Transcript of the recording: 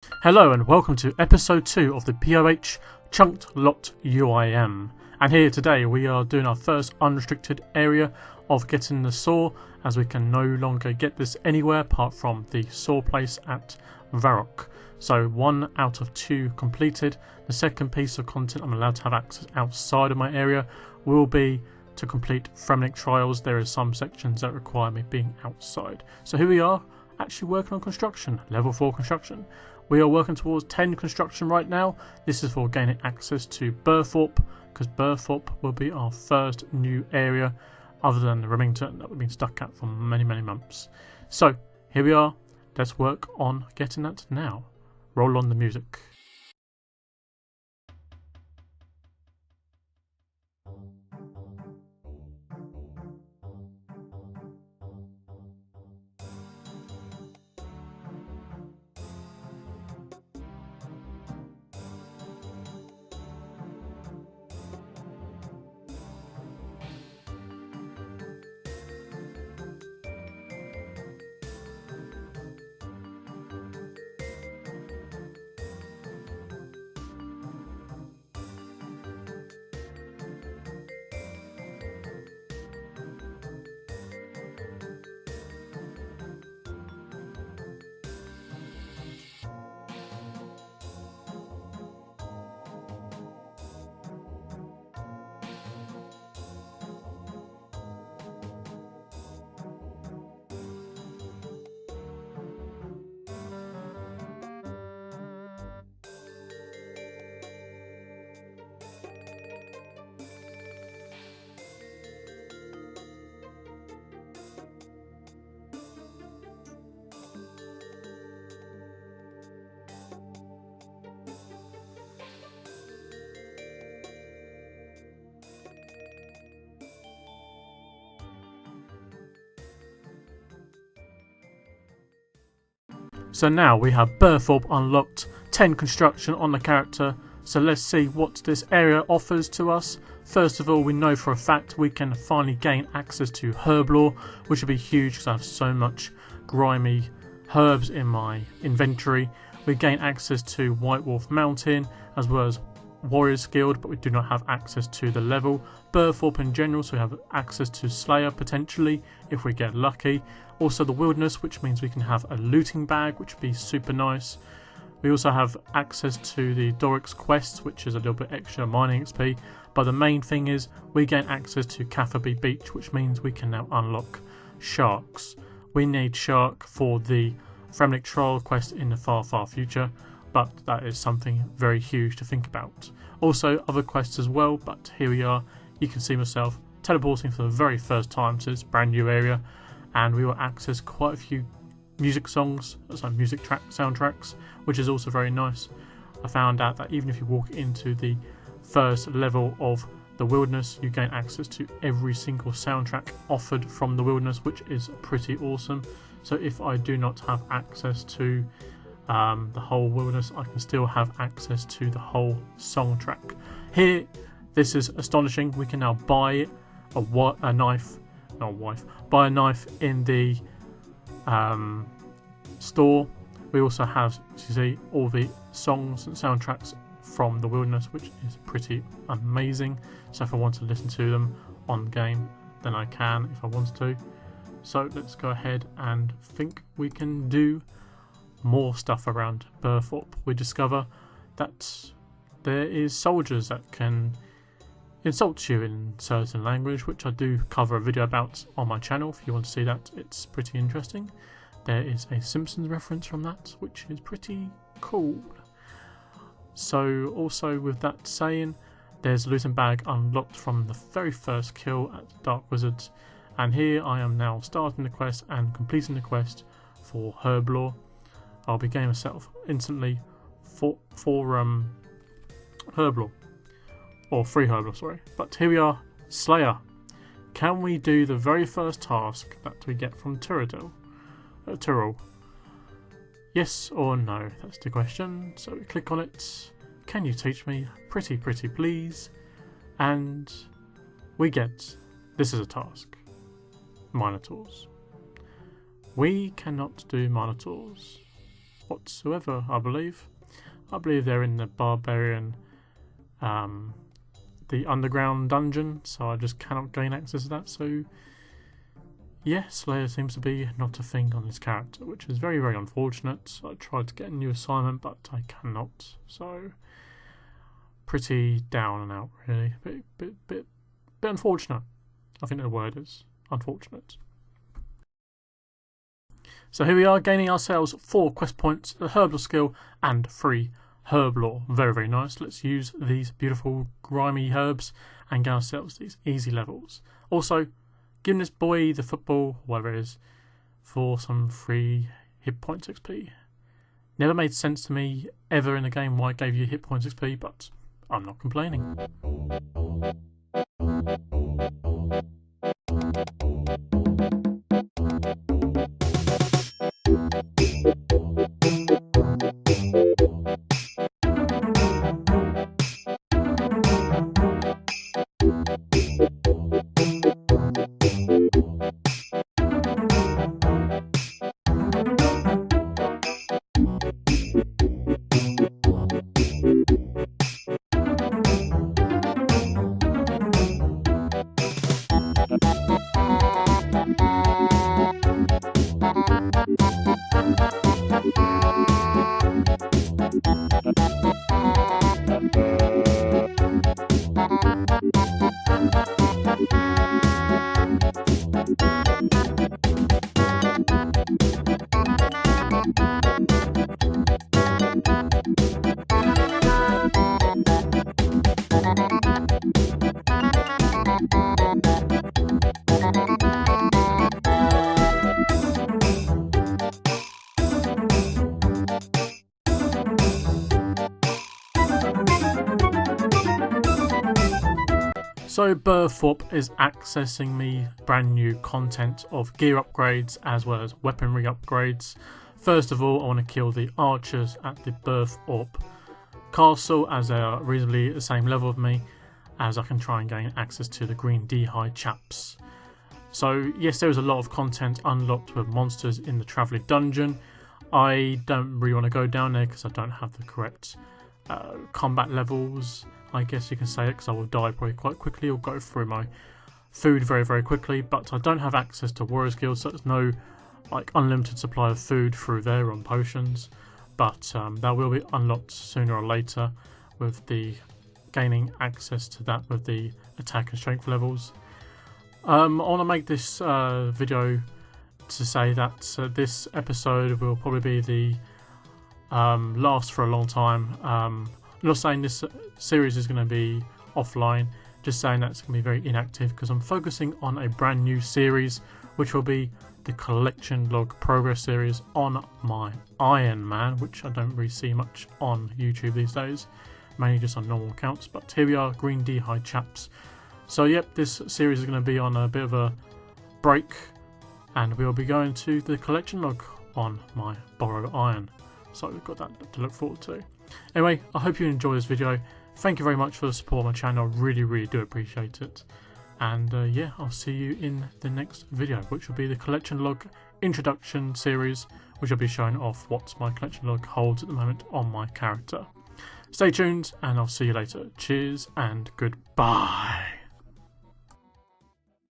Hello and welcome to episode 2 of the POH Chunked Lot UIM. And here today we are doing our first unrestricted area of getting the saw, as we can no longer get this anywhere apart from the saw place at Varrock. So 1 out of 2 completed. The second piece of content I'm allowed to have access outside of my area will be to complete Fremnik trials. There are some sections that require me being outside. So here we are, actually working on construction, level 4 construction. We are working towards 10 construction right now. This is for gaining access to Burthorpe, because Burthorpe will be our first new area other than the Remington that we've been stuck at for many months. So here we are, let's work on getting that now. Roll on the music. So now we have Burthorpe unlocked, 10 construction on the character, so let's see what this area offers to us. First of all, we know for a fact we can finally gain access to Herblore, which would be huge because I have so much grimy herbs in my inventory. We gain access to White Wolf Mountain as well as Warriors Guild, but we do not have access to the level. Burthorpe in general, so we have access to Slayer potentially if we get lucky. Also the Wilderness, which means we can have a looting bag, which would be super nice. We also have access to the Doric's quest, which is a little bit extra mining XP, but the main thing is we gain access to Catherby Beach, which means we can now unlock sharks. We need shark for the Fremnik trial quest in the far future, but that is something very huge to think about. Also other quests as well, but here we are. You can see myself teleporting for the very first time to this brand new area, and we will access quite a few music songs, soundtracks, which is also very nice. I found out that even if you walk into the first level of the Wilderness, you gain access to every single soundtrack offered from the Wilderness, which is pretty awesome. So if I do not have access to the whole Wilderness, I can still have access to the whole song track. Here, this is astonishing. We can now buy a knife in the store. We also have, as you see, all the songs and soundtracks from the Wilderness, which is pretty amazing. So if I want to listen to them on game, then I can if I want to. So let's go ahead and think we can do more stuff around Burthorpe. We discover that there is soldiers that can insult you in certain language, which I do cover a video about on my channel. If you want to see that, it's pretty interesting. There is a Simpsons reference from that, which is pretty cool. So also with that saying, there's a looting bag unlocked from the very first kill at Dark Wizards, and here I am now starting the quest and completing the quest for Herblore. I'll be getting myself instantly for Herblore. Or free Herblore, sorry. But here we are, Slayer. Can we do the very first task that we get from Tyrrell? Yes or no? That's the question. So we click on it. Can you teach me? Pretty please. And we get, this is a task. Minotaurs. We cannot do Minotaurs. whatsoever, I believe. I believe they're in the Barbarian, the underground dungeon, so I just cannot gain access to that. So yeah, Slayer seems to be not a thing on this character, which is very, very unfortunate. I tried to get a new assignment, but I cannot. So pretty down and out, really. Bit unfortunate. I think the word is unfortunate. So here we are, gaining ourselves 4 quest points, a herbal skill, and 3 herb lore. Very, very nice. Let's use these beautiful grimy herbs and get ourselves these easy levels. Also, giving this boy the football, whatever it is, for some free hit points XP. Never made sense to me ever in the game why it gave you hit points XP, but I'm not complaining. So Burthorpe is accessing me brand new content of gear upgrades as well as weaponry upgrades. First of all, I want to kill the archers at the Burthorpe castle, as they are reasonably the same level of me, as I can try and gain access to the green D-high chaps. So yes, there is a lot of content unlocked with monsters in the Traveller dungeon. I don't really want to go down there because I don't have the correct combat levels, I guess you can say it, because I will die probably quite quickly or go through my food very, very quickly. But I don't have access to Warriors Guild, so there's no like unlimited supply of food through there on potions. But that will be unlocked sooner or later with the gaining access to that with the attack and strength levels. I want to make this video to say that this episode will probably be the last for a long time. I'm not saying this series is going to be offline, just saying that it's going to be very inactive because I'm focusing on a brand new series, which will be the collection log progress series on my Ironman, which I don't really see much on YouTube these days, mainly just on normal accounts. But here we are, green D-high chaps. So yep, this series is going to be on a bit of a break, and we'll be going to the collection log on my borrow iron. So we've got that to look forward to. Anyway, I hope you enjoyed this video. Thank you very much for the support on my channel. I really, really do appreciate it. And yeah, I'll see you in the next video, which will be the collection log introduction series, which will be showing off what my collection log holds at the moment on my character. Stay tuned, and I'll see you later. Cheers and goodbye.